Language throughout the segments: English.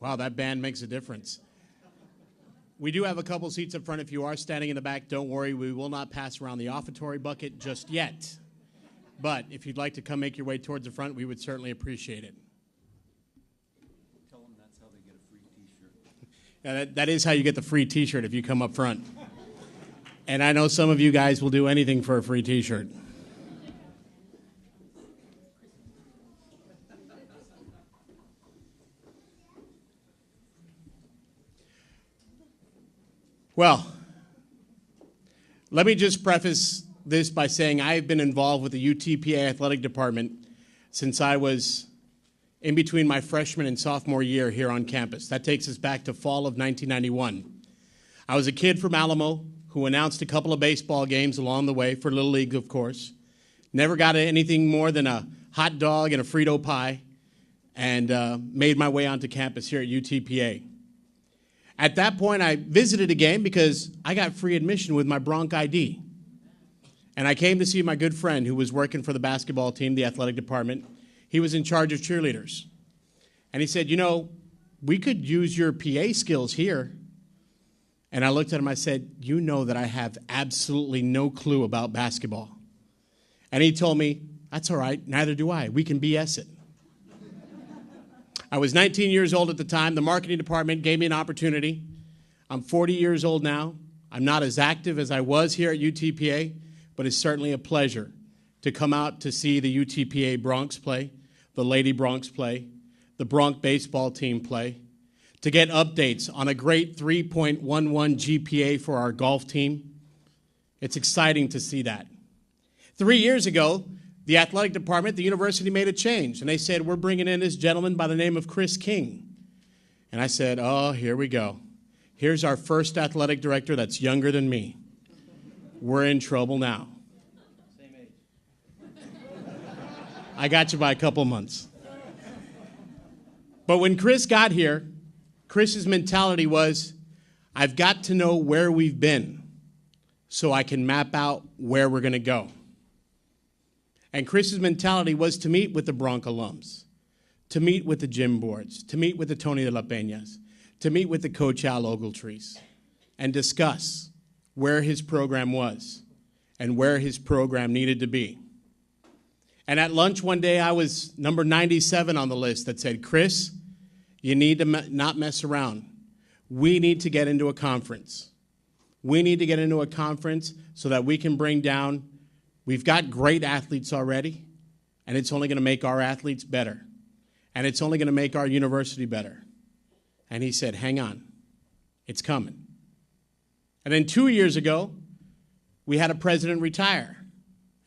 Wow, that band makes a difference. We do have a couple seats up front. If you are standing in the back, don't worry. We will not pass around the offertory bucket just yet. But if you'd like to come make your way towards the front, we would certainly appreciate it. Tell them that's how they get a free T-shirt. Yeah, that is how you get the free T-shirt if you come up front. And I know some of you guys will do anything for a free T-shirt. Well, let me just preface this by saying I've been involved with the UTPA Athletic Department since I was in between my freshman and sophomore year here on campus. That takes us back to fall of 1991. I was a kid from Alamo who announced a couple of baseball games along the way for Little League, of course. Never got anything more than a hot dog and a Frito pie, and made my way onto campus here at UTPA. At that point, I visited a game because I got free admission with my Bronc ID. And I came to see my good friend who was working for the basketball team, the athletic department. He was in charge of cheerleaders. And he said, you know, we could use your PA skills here. And I looked at him, I said, you know that I have absolutely no clue about basketball. And he told me, that's all right, neither do I. We can BS it. I was 19 years old at the time. The marketing department gave me an opportunity. I'm 40 years old now. I'm not as active as I was here at UTPA, but it's certainly a pleasure to come out to see the UTPA Broncs play, the Lady Broncs play, the Bronc baseball team play, to get updates on a great 3.11 GPA for our golf team. It's exciting to see that. 3 years ago, the athletic department, the university made a change, and they said, we're bringing in this gentleman by the name of Chris King. And I said, oh, here we go. Here's our first athletic director that's younger than me. We're in trouble now. Same age. I got you by a couple months. But when Chris got here, Chris's mentality was, I've got to know where we've been so I can map out where we're going to go. And Chris's mentality was to meet with the Bronc alums, to meet with the gym boards, to meet with the Tony de la Peñas, to meet with the Coach Al Ogletrees, and discuss where his program was and where his program needed to be. And at lunch one day, I was number 97 on the list that said, Chris, you need to not mess around. We need to get into a conference. We need to get into a conference so that we can bring down. We've got great athletes already, and it's only going to make our athletes better. And it's only going to make our university better. And he said, hang on, it's coming. And then 2 years ago, we had a president retire,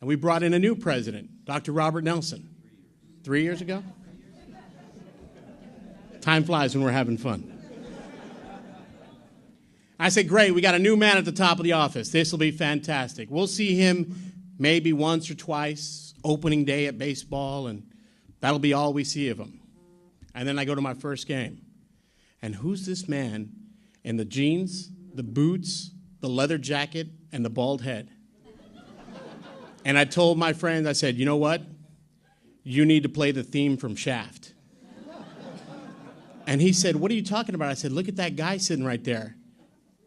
and we brought in a new president, Dr. Robert Nelsen. 3 years ago? Time flies when we're having fun. I said, great, we got a new man at the top of the office. This will be fantastic. We'll see him maybe once or twice, opening day at baseball, and that'll be all we see of him. And then I go to my first game. And who's this man in the jeans, the boots, the leather jacket, and the bald head? And I told my friends, I said, you know what? You need to play the theme from Shaft. And he said, what are you talking about? I said, look at that guy sitting right there.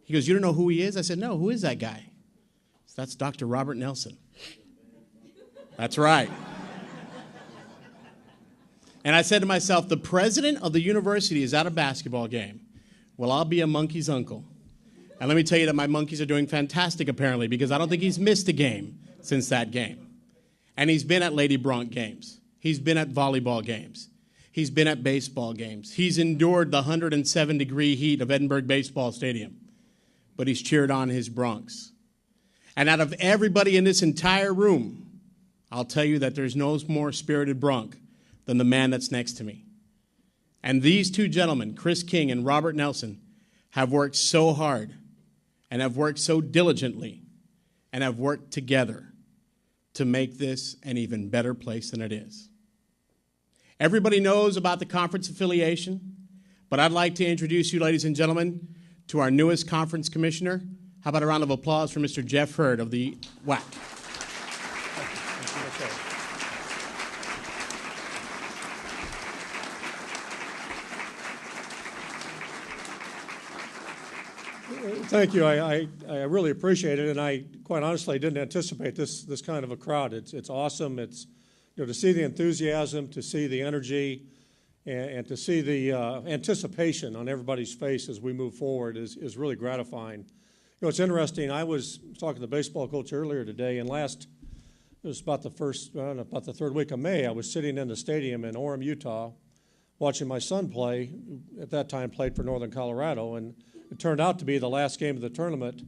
He goes, you don't know who he is? I said, no, who is that guy? So that's Dr. Robert Nelsen. That's right. And I said to myself, the president of the university is at a basketball game. Well, I'll be a monkey's uncle. And let me tell you that my monkeys are doing fantastic, apparently, because I don't think he's missed a game since that game. And he's been at Lady Bronc games. He's been at volleyball games. He's been at baseball games. He's endured the 107-degree heat of Edinburgh Baseball Stadium. But he's cheered on his Broncs. And out of everybody in this entire room, I'll tell you that there's no more spirited Bronc than the man that's next to me. And these two gentlemen, Chris King and Robert Nelsen, have worked so hard and have worked so diligently and have worked together to make this an even better place than it is. Everybody knows about the conference affiliation, but I'd like to introduce you, ladies and gentlemen, to our newest conference commissioner. How about a round of applause for Mr. Jeff Hurd of the WAC? Thank you. I really appreciate it, and I quite honestly didn't anticipate this kind of a crowd. It's awesome. It's, you know, to see the enthusiasm, to see the energy, and to see the anticipation on everybody's face as we move forward is really gratifying. You know, it's interesting. I was talking to the baseball coach earlier today, and it was about the third week of May, I was sitting in the stadium in Orem, Utah, watching my son play, who at that time played for Northern Colorado, and it turned out to be the last game of the tournament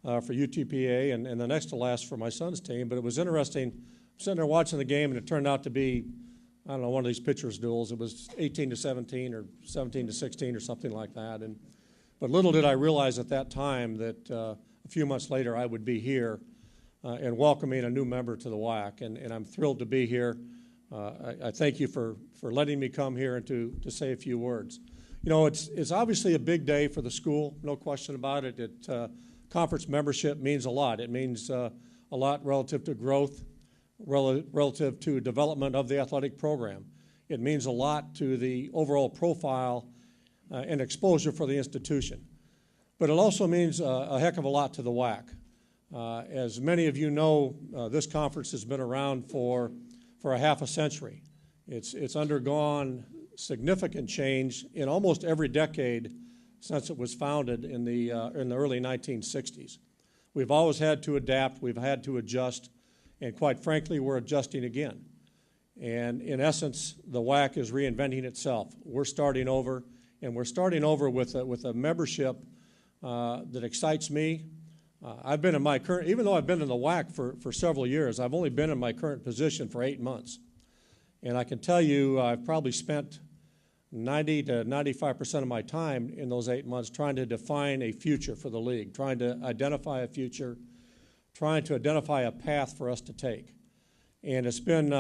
for UTPA and the next to last for my son's team. But it was interesting. I'm sitting there watching the game, and it turned out to be, I don't know, one of these pitchers' duels. It was 18-17 or 17-16 or something like that. But little did I realize at that time that a few months later I would be here and welcoming a new member to the WAC. And I'm thrilled to be here. I thank you for letting me come here and to say a few words. You know, it's obviously a big day for the school, no question about it. Conference membership means a lot. It means a lot relative to growth, relative to development of the athletic program. It means a lot to the overall profile and exposure for the institution. But it also means a heck of a lot to the WAC. As many of you know, this conference has been around for a half a century. It's undergone significant change in almost every decade since it was founded in the early 1960s. We've always had to adapt, we've had to adjust, and quite frankly, we're adjusting again. And in essence, the WAC is reinventing itself. We're starting over, and we're starting over with a membership that excites me. I've been in my current, even though I've been in the WAC for several years, I've only been in my current position for 8 months. And I can tell you I've probably spent 90 to 95% of my time in those 8 months trying to define a future for the league, trying to identify a future, trying to identify a path for us to take. And it's been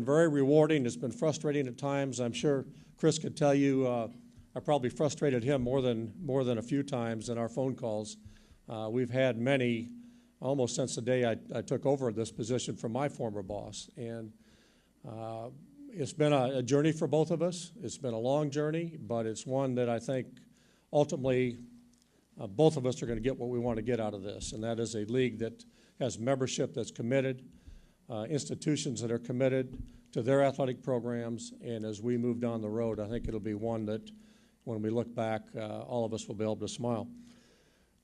very rewarding. It's been frustrating at times. I'm sure Chris could tell you I probably frustrated him more than a few times in our phone calls. We've had many almost since the day I took over this position from my former boss. And it's been a journey for both of us. It's been a long journey, but it's one that I think ultimately both of us are going to get what we want to get out of this, and that is a league that has membership that's committed, institutions that are committed to their athletic programs, and as we move down the road, I think it'll be one that when we look back, all of us will be able to smile.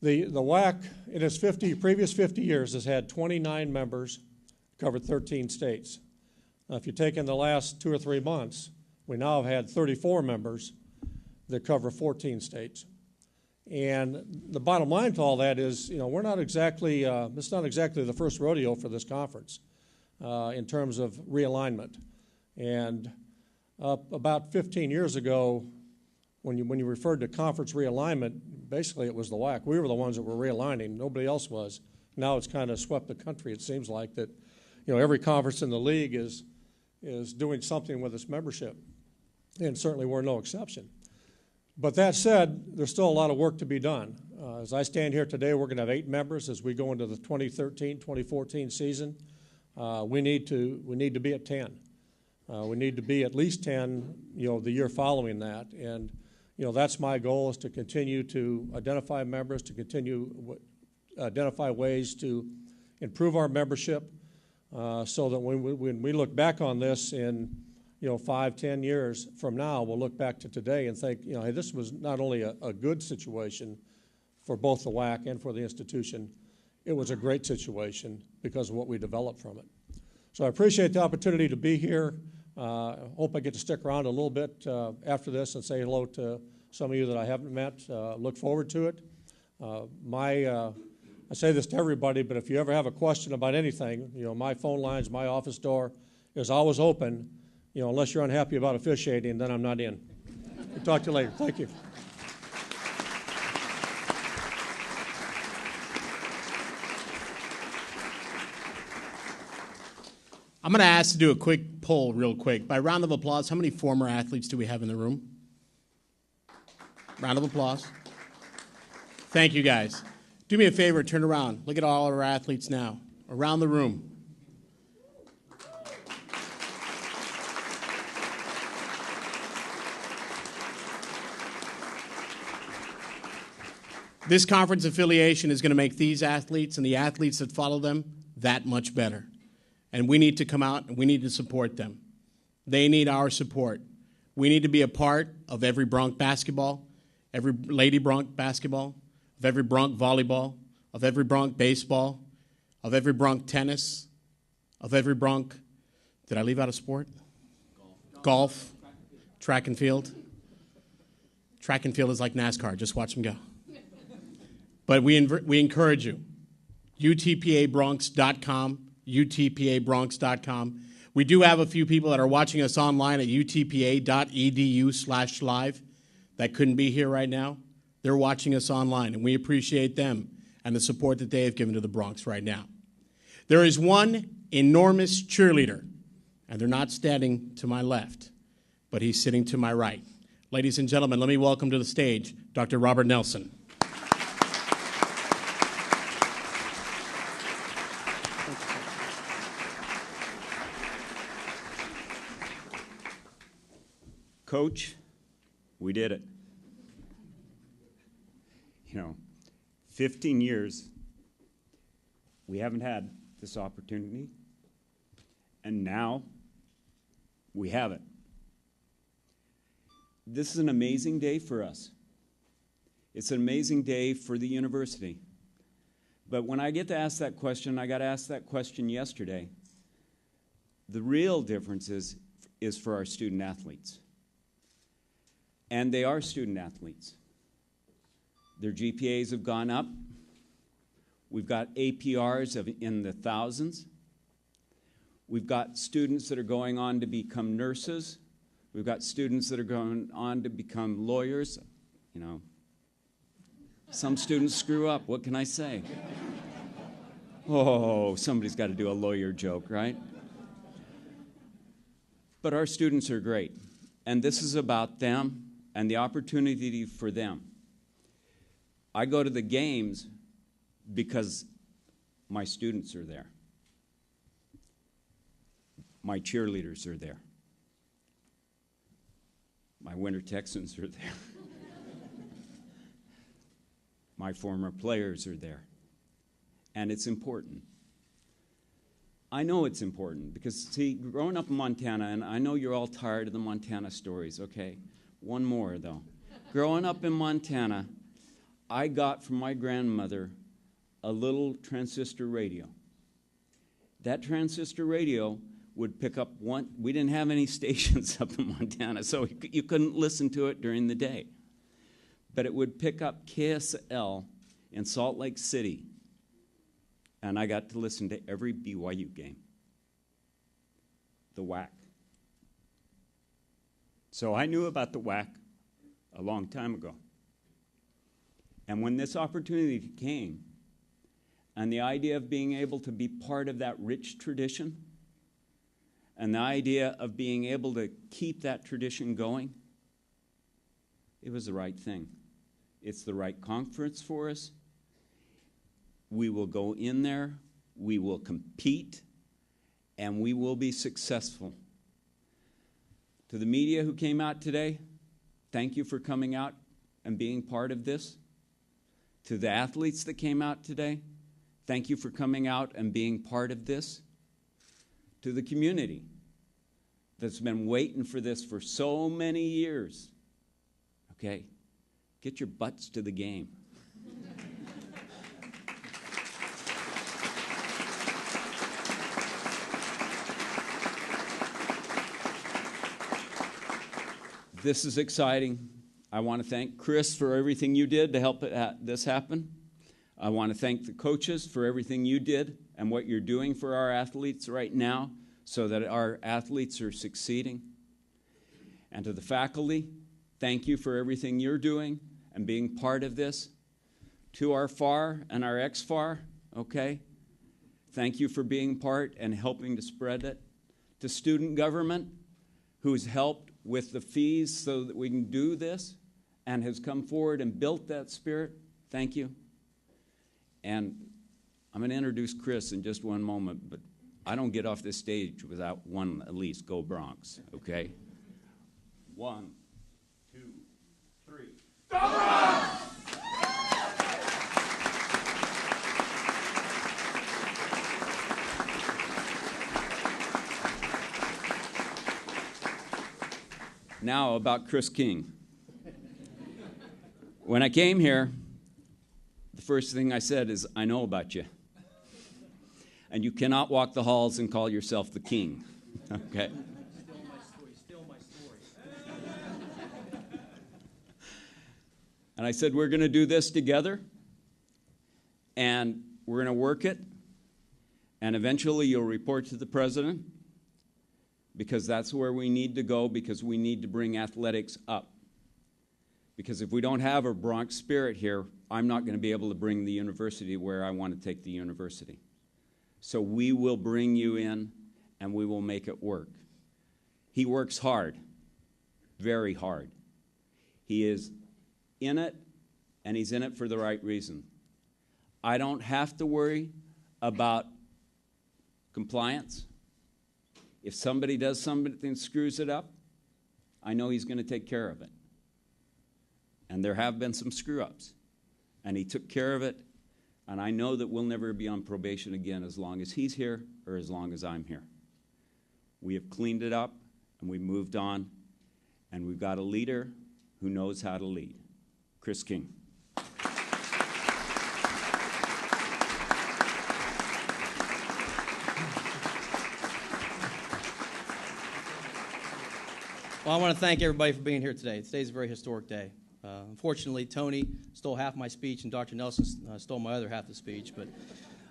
The WAC, in its previous 50 years, has had 29 members, covered 13 states. Now, if you take in the last 2 or 3 months, we now have had 34 members that cover 14 states. And the bottom line to all that is, you know, we're not exactly, it's not exactly the first rodeo for this conference in terms of realignment. And about 15 years ago, when you referred to conference realignment, basically it was the WAC. We were the ones that were realigning. Nobody else was. Now it's kind of swept the country. It seems like that, you know, every conference in the league is doing something with its membership, and certainly we're no exception. But that said, there's still a lot of work to be done. As I stand here today, we're going to have 8 members as we go into the 2013-2014 season. We need to be at 10. We need to be at least 10, you know, the year following that. And, you know, that's my goal, is to continue to identify members, to continue identify ways to improve our membership so that when we look back on this in, you know, 5, 10 years from now, we'll look back to today and think, you know, hey, this was not only a good situation for both the WAC and for the institution, it was a great situation because of what we developed from it. So I appreciate the opportunity to be here. I hope I get to stick around a little bit after this and say hello to some of you that I haven't met. Look forward to it. I say this to everybody, but if you ever have a question about anything, you know, my phone lines, my office door is always open. You know, unless you're unhappy about officiating, then I'm not in. We'll talk to you later. Thank you. I'm going to ask to do a quick poll real quick. By round of applause, how many former athletes do we have in the room? Round of applause. Thank you, guys. Do me a favor, turn around. Look at all of our athletes now, around the room. This conference affiliation is going to make these athletes and the athletes that follow them that much better. And we need to come out and we need to support them. They need our support. We need to be a part of every Bronc basketball, every Lady Bronc basketball, of every Bronc volleyball, of every Bronc baseball, of every Bronc tennis, of every Bronc, did I leave out a sport? Golf. Track and field. Track and field is like NASCAR. Just watch them go. But we encourage you. UTPABronx.com, UTPABronx.com. We do have a few people that are watching us online at utpa.edu/live that couldn't be here right now. They're watching us online, and we appreciate them and the support that they have given to the Bronx right now. There is one enormous cheerleader, and they're not standing to my left, but he's sitting to my right. Ladies and gentlemen, let me welcome to the stage Dr. Robert Nelsen. Coach, we did it. 15 years, we haven't had this opportunity, and now we have it. This is an amazing day for us. It's an amazing day for the university. But when I get to ask that question, I got asked that question yesterday. The real difference is for our student athletes. And they are student athletes. Their GPAs have gone up. We've got APRs in the thousands. We've got students that are going on to become nurses. We've got students that are going on to become lawyers. Some students screw up. What can I say? Oh, somebody's got to do a lawyer joke, right? But our students are great. And this is about them and the opportunity for them. I go to the games because my students are there. My cheerleaders are there. My Winter Texans are there. My former players are there. And it's important. I know it's important because, see, growing up in Montana, and I know you're all tired of the Montana stories, okay? One more, though. Growing up in Montana, I got from my grandmother a little transistor radio. That transistor radio would pick up we didn't have any stations up in Montana, so you couldn't listen to it during the day. But it would pick up KSL in Salt Lake City, and I got to listen to every BYU game. The WAC. So I knew about the WAC a long time ago. And when this opportunity came, and the idea of being able to be part of that rich tradition, and the idea of being able to keep that tradition going, it was the right thing. It's the right conference for us. We will go in there, we will compete, and we will be successful. To the media who came out today, thank you for coming out and being part of this. To the athletes that came out today, thank you for coming out and being part of this. To the community that's been waiting for this for so many years, okay, get your butts to the game. This is exciting. I want to thank Chris for everything you did to help this happen. I want to thank the coaches for everything you did and what you're doing for our athletes right now so that our athletes are succeeding. And to the faculty, thank you for everything you're doing and being part of this. To our FAR and our ex-FAR, okay, thank you for being part and helping to spread it. To student government, who's helped with the fees so that we can do this and has come forward and built that spirit, thank you. And I'm going to introduce Chris in just one moment, but I don't get off this stage without one at least, go Bronx, okay? 1, 2, 3. Go Bronx! Now about Chris King. When I came here, the first thing I said is, I know about you. And you cannot walk the halls and call yourself the king. Okay? Still my story. And I said, we're going to do this together, and we're going to work it, and eventually you'll report to the president, because that's where we need to go, because we need to bring athletics up. Because if we don't have a Bronx spirit here, I'm not going to be able to bring the university where I want to take the university. So we will bring you in, and we will make it work. He works hard, very hard. He is in it, and he's in it for the right reason. I don't have to worry about compliance. If somebody does something and screws it up, I know he's going to take care of it. And there have been some screw-ups. And he took care of it, and I know that we'll never be on probation again as long as he's here or as long as I'm here. We have cleaned it up, and we've moved on, and we've got a leader who knows how to lead. Chris King. Well, I want to thank everybody for being here today. Today's a very historic day. Unfortunately, Tony stole half my speech, and Dr. Nelsen stole my other half of the speech. But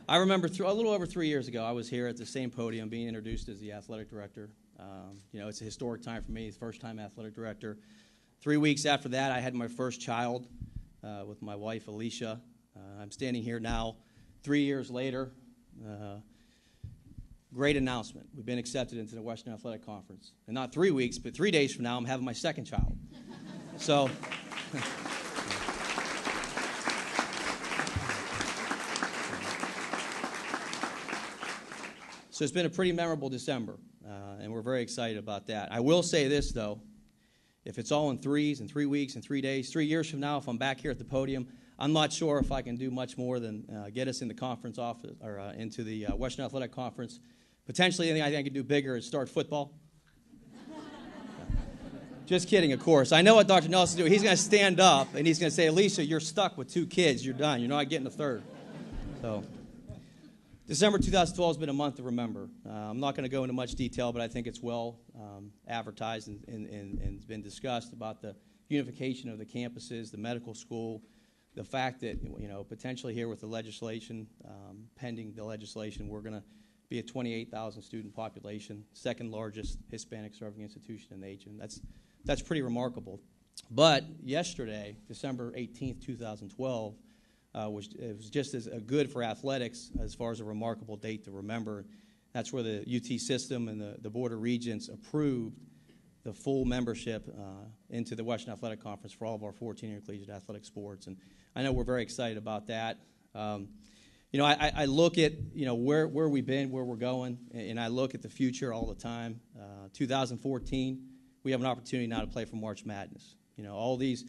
I remember a little over 3 years ago, I was here at the same podium being introduced as the athletic director. It's a historic time for me, the first time athletic director. 3 weeks after that, I had my first child with my wife, Alicia. I'm standing here now 3 years later. Great announcement. We've been accepted into the Western Athletic Conference. And not 3 weeks, but 3 days from now, I'm having my second child. So, so it's been a pretty memorable December, and we're very excited about that. I will say this, though. If it's all in threes and 3 weeks and 3 days, 3 years from now, if I'm back here at the podium, I'm not sure if I can do much more than get us in the conference office or into the Western Athletic Conference. Potentially, anything I think I could do bigger is start football. Just kidding, of course. I know what Dr. Nelsen will do. He's going to stand up and he's going to say, Alicia, you're stuck with 2 kids. You're done. You're not getting a third. So, December 2012 has been a month to remember. I'm not going to go into much detail, but I think it's well advertised and been discussed about the unification of the campuses, the medical school, the fact that, potentially here with the legislation, pending the legislation, we're going to be a 28,000 student population, second largest Hispanic serving institution in the nation. That's pretty remarkable. But yesterday, December 18th, 2012, it was just as good for athletics as far as a remarkable date to remember. That's where the UT system and the Board of Regents approved the full membership into the Western Athletic Conference for all of our 14 intercollegiate athletic sports. And I know we're very excited about that. I look at, where we've been, where we're going, and I look at the future all the time. 2014, we have an opportunity now to play for March Madness. All these,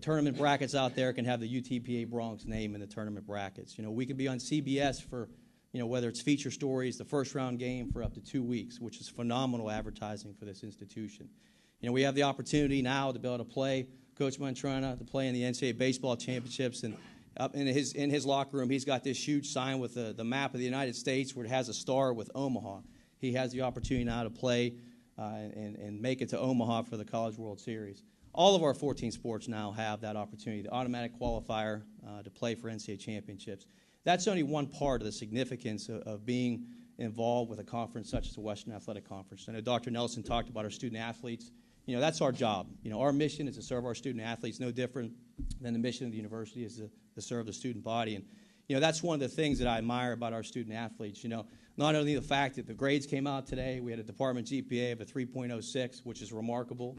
tournament brackets out there can have the UTPA Bronx name in the tournament brackets. We could be on CBS for, whether it's feature stories, the first round game for up to 2 weeks, which is phenomenal advertising for this institution. We have the opportunity now to be able to play Coach Mantrana, to play in the NCAA baseball championships, and up in his locker room, he's got this huge sign with the map of the United States where it has a star with Omaha. He has the opportunity now to play and make it to Omaha for the College World Series. All of our 14 sports now have that opportunity, the automatic qualifier to play for NCAA championships. That's only one part of the significance of being involved with a conference such as the Western Athletic Conference. I know Dr. Nelsen talked about our student athletes. That's our job. Our mission is to serve our student athletes, no different than the mission of the university is to serve the student body. And, that's one of the things that I admire about our student athletes. Not only the fact that the grades came out today, we had a department GPA of a 3.06, which is remarkable.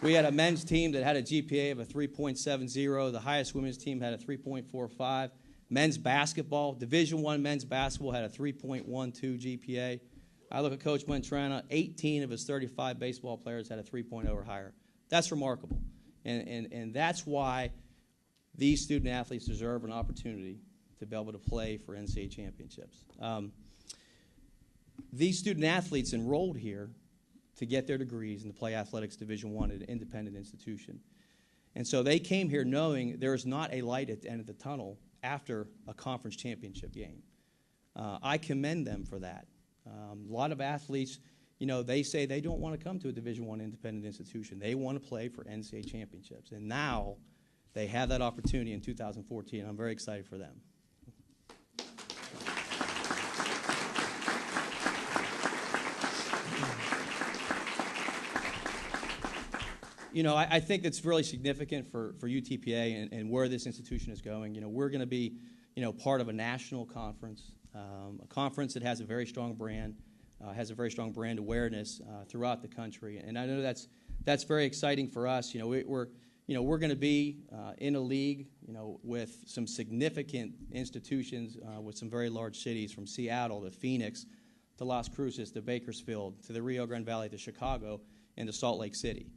We had a men's team that had a GPA of a 3.70. The highest women's team had a 3.45. Men's basketball, Division I men's basketball had a 3.12 GPA. I look at Coach Mantrana, 18 of his 35 baseball players had a 3.0 or higher. That's remarkable. And that's why these student athletes deserve an opportunity to be able to play for NCAA championships. These student athletes enrolled here to get their degrees and to play athletics Division I at an independent institution. And so they came here knowing there is not a light at the end of the tunnel after a conference championship game. I commend them for that. A lot of athletes, you know, they say they don't want to come to a Division I independent institution. They want to play for NCAA championships. And now they have that opportunity in 2014. I'm very excited for them. You know, I think it's really significant for UTPA and where this institution is going. You know, we're going to be, you know, part of a national conference, a conference that has a very strong brand, has a very strong brand awareness throughout the country. And I know that's very exciting for us. You know, we're going to be in a league, you know, with some significant institutions, with some very large cities, from Seattle to Phoenix to Las Cruces to Bakersfield to the Rio Grande Valley to Chicago and to Salt Lake City.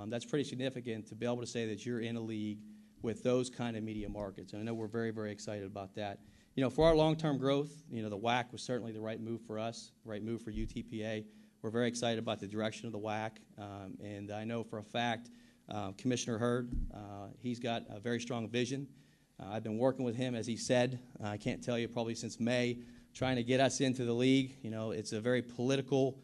That's pretty significant to be able to say that you're in a league with those kind of media markets. And I know we're very, very excited about that. You know, for our long-term growth, you know, the WAC was certainly the right move for us, right move for UTPA. We're very excited about the direction of the WAC. And I know for a fact, Commissioner Hurd, he's got a very strong vision. I've been working with him, as he said, I can't tell you, probably since May, trying to get us into the league. You know, it's a very political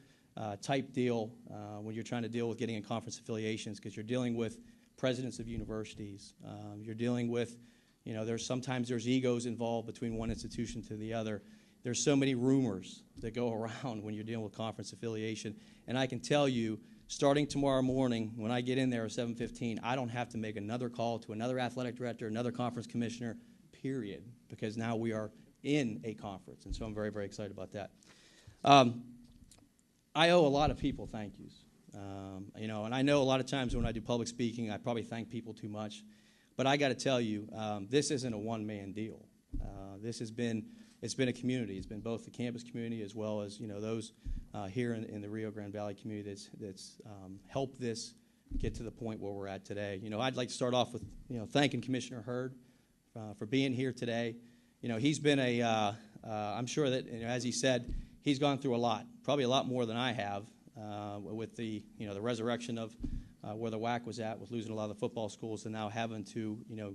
type deal when you're trying to deal with getting in conference affiliations, because you're dealing with presidents of universities. You're dealing with, you know, sometimes there's egos involved between one institution to the other. There's so many rumors that go around when you're dealing with conference affiliation. And I can tell you, starting tomorrow morning, when I get in there at 7:15, I don't have to make another call to another athletic director, another conference commissioner, period, because now we are in a conference. And so I'm very, very excited about that. I owe a lot of people thank yous. You know, and I know a lot of times when I do public speaking, I probably thank people too much. But I got to tell you, this isn't a one-man deal. It's been a community. It's been both the campus community as well as, you know, those here in the Rio Grande Valley community that's helped this get to the point where we're at today. You know, I'd like to start off with, you know, thanking Commissioner Hurd for being here today. You know, he's been I'm sure that, you know, as he said, he's gone through a lot, probably a lot more than I have, with the, you know, the resurrection of where the WAC was at, with losing a lot of the football schools, and now having to, you know,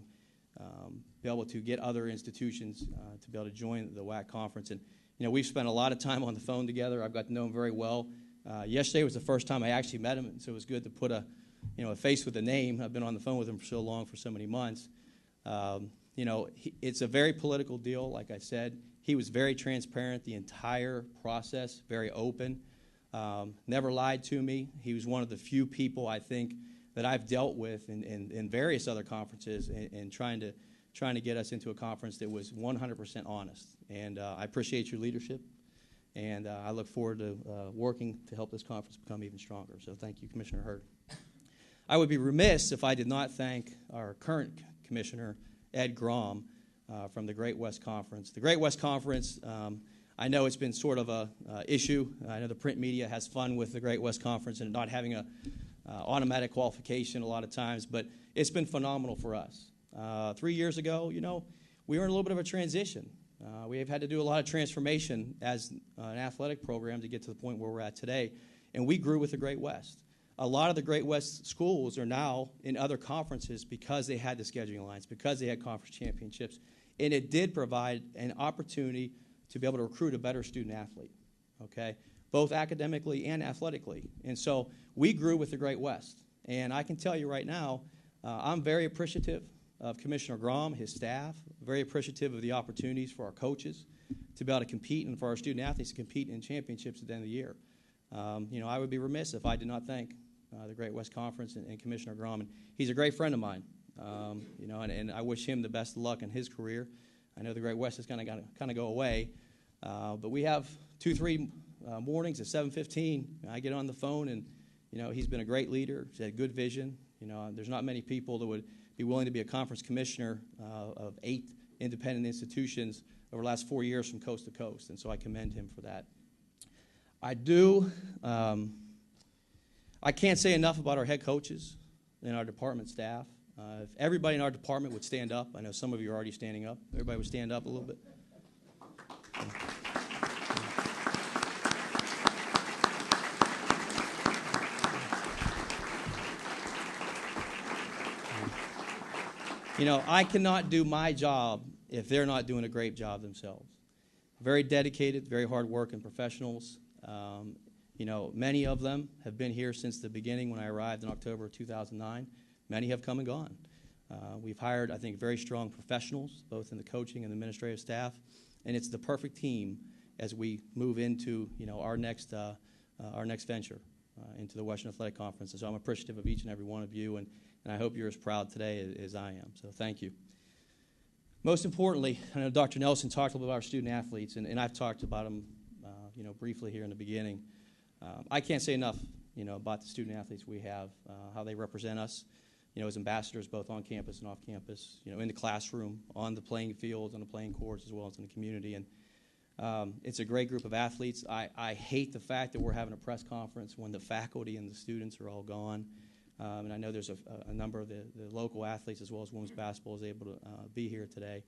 be able to get other institutions to be able to join the WAC conference. And, you know, we've spent a lot of time on the phone together. I've got to know him very well. Yesterday was the first time I actually met him, and so it was good to put a face with a name. I've been on the phone with him for so long, for so many months. You know, it's a very political deal, like I said. He was very transparent the entire process, very open, never lied to me. He was one of the few people, I think, that I've dealt with in various other conferences and trying to get us into a conference that was 100% honest. And I appreciate your leadership, and I look forward to working to help this conference become even stronger. So thank you, Commissioner Hurd. I would be remiss if I did not thank our current commissioner, Ed Grom, from the Great West Conference. The Great West Conference, I know it's been sort of a issue. I know the print media has fun with the Great West Conference and not having a automatic qualification a lot of times, but it's been phenomenal for us. 3 years ago, you know, we were in a little bit of a transition. We have had to do a lot of transformation as an athletic program to get to the point where we're at today, and we grew with the Great West. A lot of the Great West schools are now in other conferences because they had the scheduling alliance, because they had conference championships, and it did provide an opportunity to be able to recruit a better student athlete, okay, both academically and athletically. And so we grew with the Great West. And I can tell you right now, I'm very appreciative of Commissioner Grom, his staff, very appreciative of the opportunities for our coaches to be able to compete and for our student athletes to compete in championships at the end of the year. You know, I would be remiss if I did not thank the Great West Conference and Commissioner Grom. And he's a great friend of mine, you know, and I wish him the best of luck in his career. I know the Great West is going to go away, but we have 2-3 mornings at 7:15. I get on the phone, and you know, he's been a great leader. He's had good vision. You know, there's not many people that would be willing to be a conference commissioner of 8 independent institutions over the last 4 years from coast to coast, and so I commend him for that. I can't say enough about our head coaches and our department staff. If everybody in our department would stand up, I know some of you are already standing up. Everybody would stand up a little bit. You know, I cannot do my job if they're not doing a great job themselves. Very dedicated, very hard-working professionals. You know, many of them have been here since the beginning when I arrived in October of 2009. Many have come and gone. We've hired, I think, very strong professionals, both in the coaching and the administrative staff, and it's the perfect team as we move into, you know, our next venture into the Western Athletic Conference. And so I'm appreciative of each and every one of you, and I hope you're as proud today as I am. So thank you. Most importantly, I know Dr. Nelsen talked a little bit about our student athletes, and I've talked about them, you know, briefly here in the beginning. I can't say enough, you know, about the student athletes we have, how they represent us, you know, as ambassadors both on campus and off campus, you know, in the classroom, on the playing fields, on the playing courts, as well as in the community. And it's a great group of athletes. I hate the fact that we're having a press conference when the faculty and the students are all gone. And I know there's a number of the local athletes as well as women's basketball is able to be here today.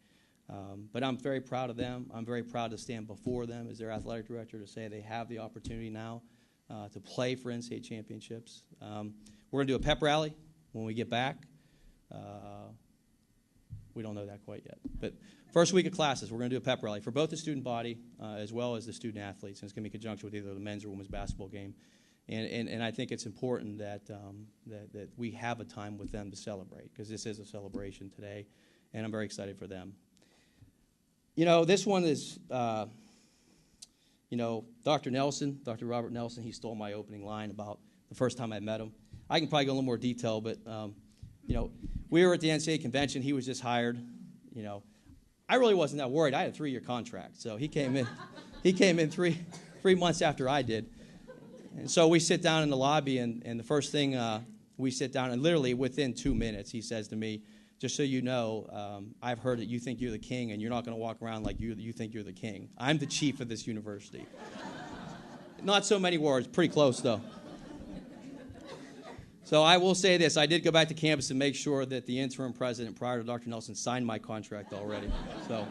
But I'm very proud of them. I'm very proud to stand before them as their athletic director to say they have the opportunity now to play for NCAA championships. We're going to do a pep rally when we get back. We don't know that quite yet. But first week of classes, we're going to do a pep rally for both the student body as well as the student athletes. And it's going to be in conjunction with either the men's or women's basketball game. And I think it's important that we have a time with them to celebrate, because this is a celebration today, and I'm very excited for them. You know, this one is, you know, Dr. Nelsen, Dr. Robert Nelsen, he stole my opening line about the first time I met him. I can probably go a little more detail, but, you know, we were at the NCAA convention. He was just hired. You know, I really wasn't that worried. I had a 3-year contract, so he came in three months after I did. And so we sit down in the lobby, and the first thing we sit down, and literally within 2 minutes, he says to me, just so you know, I've heard that you think you're the king, and you're not going to walk around like you think you're the king. I'm the chief of this university. Not so many words, pretty close, though. So I will say this. I did go back to campus and make sure that the interim president, prior to Dr. Nelsen, signed my contract already. So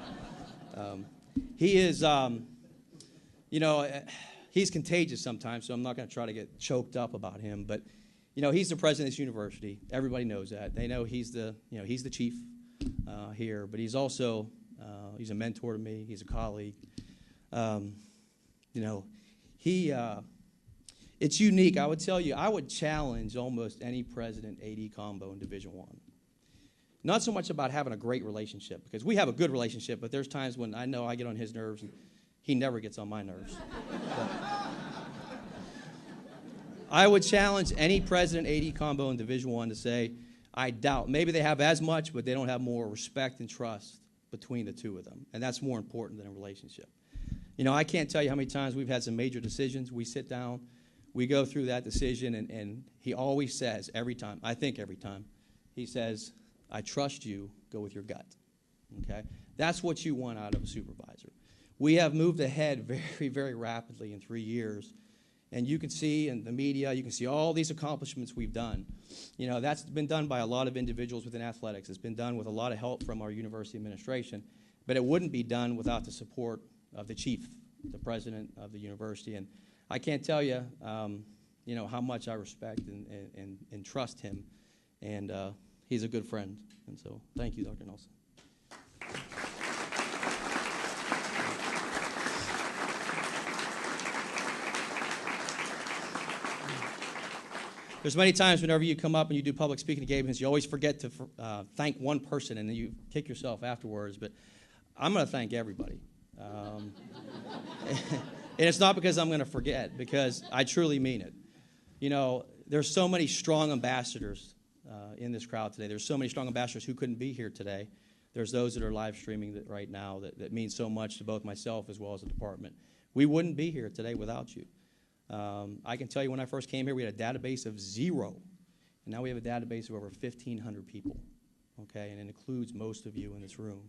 he is, you know, he's contagious sometimes, so I'm not going to try to get choked up about him. But, you know, he's the president of this university. Everybody knows that. They know he's the chief here. But he's also, he's a mentor to me. He's a colleague. You know, it's unique. I would tell you, I would challenge almost any president-AD combo in Division I. Not so much about having a great relationship, because we have a good relationship, but there's times when I know I get on his nerves, and he never gets on my nerves. I would challenge any president-AD combo in Division I to say, I doubt. Maybe they have as much, but they don't have more respect and trust between the two of them. And that's more important than a relationship. You know, I can't tell you how many times we've had some major decisions. We sit down, we go through that decision, and he always says, every time, he says, I trust you, go with your gut. Okay? That's what you want out of a supervisor. We have moved ahead very, very rapidly in 3 years. And you can see in the media, you can see all these accomplishments we've done. You know, that's been done by a lot of individuals within athletics. It's been done with a lot of help from our university administration. But it wouldn't be done without the support of the chief, the president of the university. And I can't tell you, you know, how much I respect and trust him. And he's a good friend. And so thank you, Dr. Nelsen. There's many times whenever you come up and you do public speaking engagements, you always forget to thank one person, and then you kick yourself afterwards. But I'm going to thank everybody. And it's not because I'm going to forget, because I truly mean it. You know, there's so many strong ambassadors in this crowd today. There's so many strong ambassadors who couldn't be here today. There's those that are live streaming that right now that mean so much to both myself as well as the department. We wouldn't be here today without you. I can tell you when I first came here, we had a database of 0. And now we have a database of over 1,500 people, okay? And it includes most of you in this room.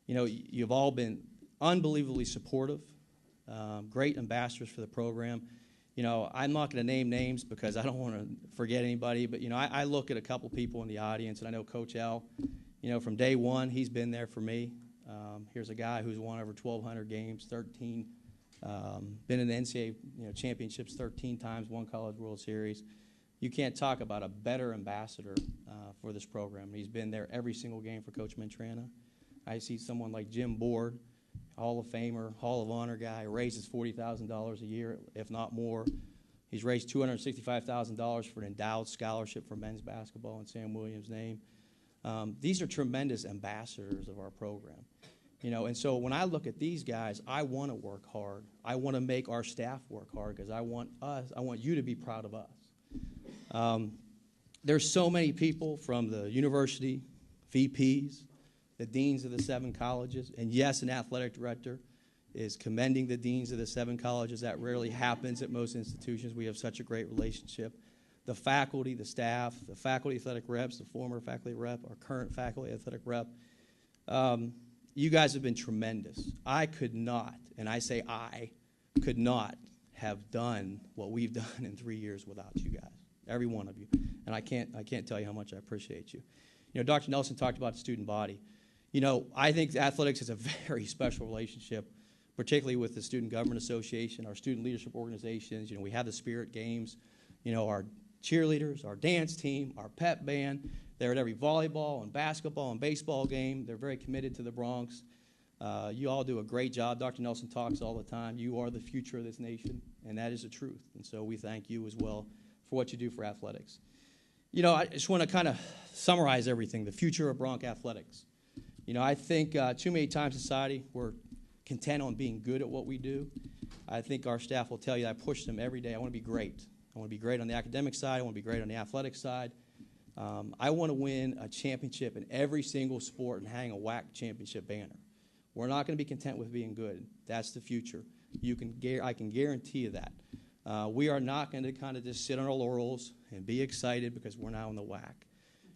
You know, you've all been unbelievably supportive, great ambassadors for the program. I'm not going to name names because I don't want to forget anybody, but, I look at a couple people in the audience, and I know Coach L, from day one, he's been there for me. Here's a guy who's won over 1,200 games, 13, been in the NCAA championships 13 times, won College World Series. You can't talk about a better ambassador for this program. He's been there every single game for Coach Mantrana. I see someone like Jim Board, Hall of Famer, Hall of Honor guy, raises $40,000 a year, if not more. He's raised $265,000 for an endowed scholarship for men's basketball in Sam Williams' name. These are tremendous ambassadors of our program. And so when I look at these guys, I want to work hard. I want to make our staff work hard because I want you to be proud of us. There's so many people from the university, VPs, the deans of the 7 colleges, and yes, an athletic director is commending the deans of the 7 colleges. That rarely happens at most institutions. We have such a great relationship. The faculty, the staff, the faculty athletic reps, the former faculty rep, our current faculty athletic rep, you guys have been tremendous. I could not, and I say I, could not have done what we've done in 3 years without you guys, every one of you. And I can't tell you how much I appreciate you. Dr. Nelsen talked about the student body. I think athletics is a very special relationship, particularly with the Student Government Association, our student leadership organizations. We have the Spirit Games, our cheerleaders, our dance team, our pep band. They're at every volleyball and basketball and baseball game. They're very committed to the Bronx. You all do a great job. Dr. Nelsen talks all the time. You are the future of this nation, and that is the truth. And so we thank you as well for what you do for athletics. I just want to kind of summarize everything, the future of Bronx athletics. I think too many times in society we're content on being good at what we do. I think our staff will tell you I push them every day. I want to be great. I want to be great on the academic side. I want to be great on the athletic side. I want to win a championship in every single sport and hang a WAC championship banner. We're not going to be content with being good. That's the future. I can guarantee you that. We are not going to kind of just sit on our laurels and be excited because we're now in the WAC.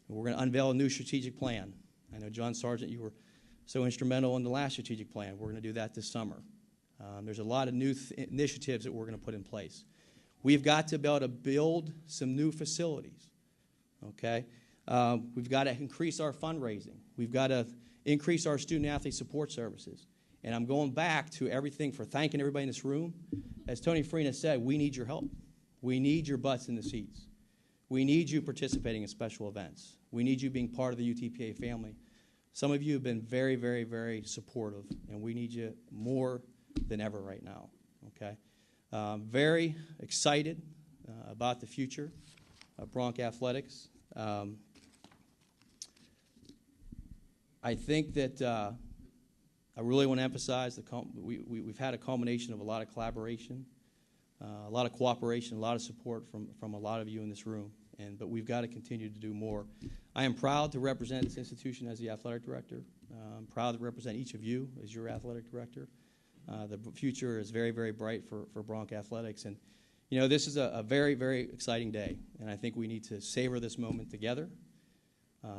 And we're going to unveil a new strategic plan. I know, John Sargent, you were so instrumental in the last strategic plan. We're going to do that this summer. There's a lot of new initiatives that we're going to put in place. We've got to be able to build some new facilities, okay? We've got to increase our fundraising. We've got to increase our student-athlete support services. And I'm going back to everything for thanking everybody in this room. As Tony Farina said, we need your help. We need your butts in the seats. We need you participating in special events. We need you being part of the UTPA family. Some of you have been very, very, very supportive, and we need you more than ever right now, okay? Very excited about the future of Bronx athletics. I think that I really want to emphasize we've had a culmination of a lot of collaboration, a lot of cooperation, a lot of support from a lot of you in this room. But we've got to continue to do more. I am proud to represent this institution as the athletic director. I'm proud to represent each of you as your athletic director. The future is very, very bright for Bronx athletics. And, this is a very, very exciting day. And I think we need to savor this moment together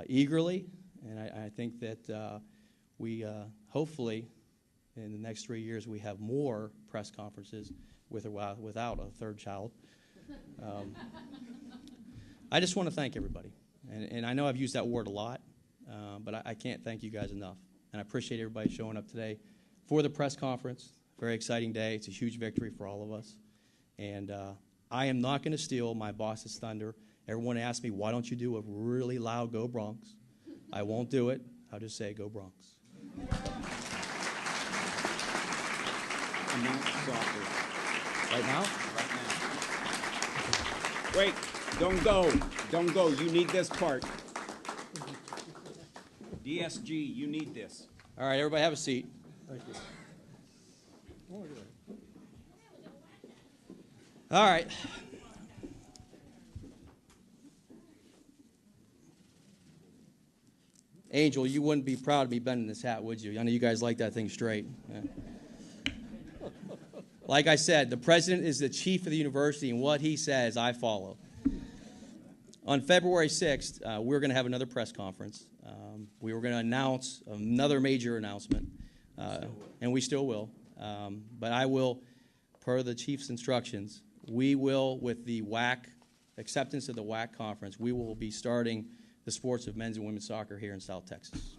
eagerly. And I think that we hopefully, in the next 3 years, we have more press conferences with or without a third child. I just want to thank everybody. And I know I've used that word a lot, but I can't thank you guys enough. And I appreciate everybody showing up today for the press conference. Very exciting day. It's a huge victory for all of us. And I am not going to steal my boss's thunder. Everyone asks me, why don't you do a really loud Go Bronx? I won't do it. I'll just say Go Bronx. Right now? Right now. Wait, don't go. Don't go. You need this part. DSG, you need this. All right, everybody have a seat. Thank you. All right. Angel, you wouldn't be proud of me bending this hat, would you? I know you guys like that thing straight. Yeah. Like I said, the president is the chief of the university, and what he says, I follow. On February 6th, we're going to have another press conference. We were going to announce another major announcement, and we still will. But I will, per the chief's instructions, we will, with the WAC, acceptance of the WAC conference, we will be starting the sports of men's and women's soccer here in South Texas.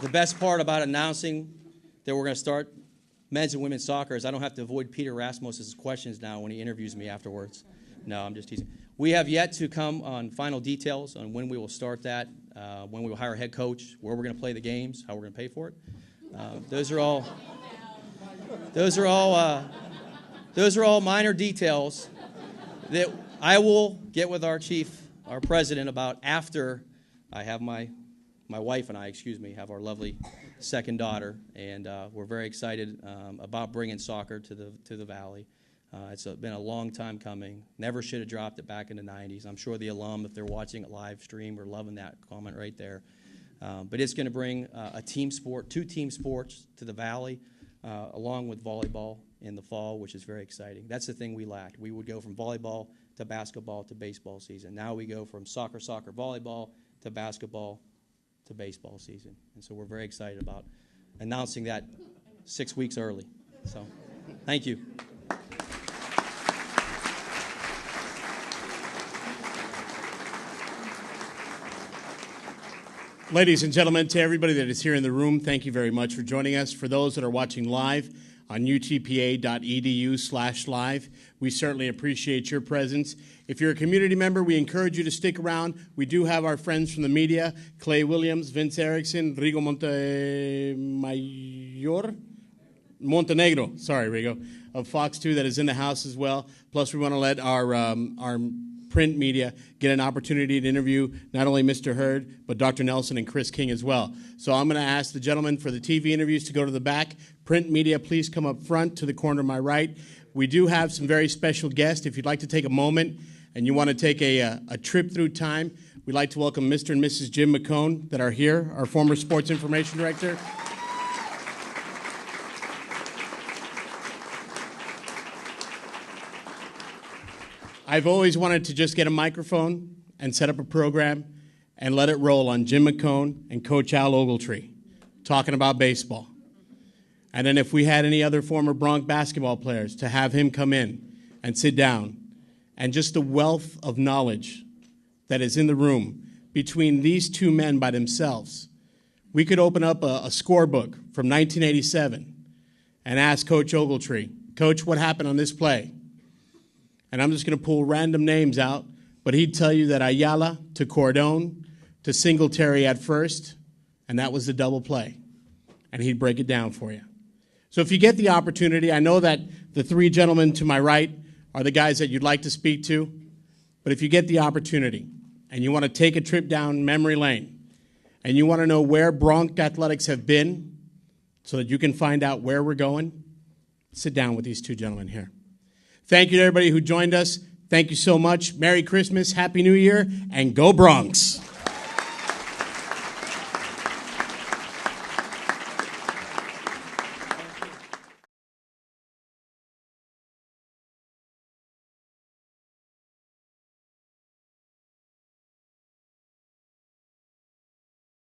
The best part about announcing that we're going to start men's and women's soccer is I don't have to avoid Peter Rasmus's questions now when he interviews me afterwards. No, I'm just teasing. We have yet to come on final details on when we will start that, when we will hire a head coach, where we're going to play the games, how we're going to pay for it. Those are all minor details that I will get with our president about after I have my wife and I, have our lovely second daughter, and we're very excited about bringing soccer to the Valley. It's been a long time coming. Never should have dropped it back in the 90s. I'm sure the alum, if they're watching it live stream, are loving that comment right there. But it's going to bring a team sport, 2 team sports to the Valley, along with volleyball in the fall, which is very exciting. That's the thing we lacked. We would go from volleyball to basketball to baseball season. Now we go from soccer, volleyball to basketball to baseball season. And so we're very excited about announcing that 6 weeks early. So thank you. Ladies and gentlemen, to everybody that is here in the room, thank you very much for joining us. For those that are watching live on utpa.edu/live, we certainly appreciate your presence. If you're a community member, we encourage you to stick around. We do have our friends from the media, Clay Williams, Vince Erickson, Rigo Montenegro, of Fox 2 that is in the house as well. Plus, we want to let our print media get an opportunity to interview not only Mr. Hurd, but Dr. Nelsen and Chris King as well. So I'm going to ask the gentlemen for the TV interviews to go to the back. Print media, please come up front to the corner of my right. We do have some very special guests. If you'd like to take a moment and you want to take a trip through time, we'd like to welcome Mr. and Mrs. Jim McCone that are here, our former sports information director. I've always wanted to just get a microphone and set up a program and let it roll on Jim McCone and Coach Al Ogletree talking about baseball. And then if we had any other former Bronx basketball players, to have him come in and sit down. And just the wealth of knowledge that is in the room between these two men by themselves. We could open up a scorebook from 1987 and ask Coach Ogletree, Coach, what happened on this play? And I'm just going to pull random names out, but he'd tell you that Ayala to Cordone to Singletary at first, and that was the double play. And he'd break it down for you. So if you get the opportunity, I know that the 3 gentlemen to my right are the guys that you'd like to speak to, but if you get the opportunity and you want to take a trip down memory lane and you want to know where Bronx athletics have been so that you can find out where we're going, sit down with these 2 gentlemen here. Thank you to everybody who joined us. Thank you so much. Merry Christmas, Happy New Year, and go Bronx.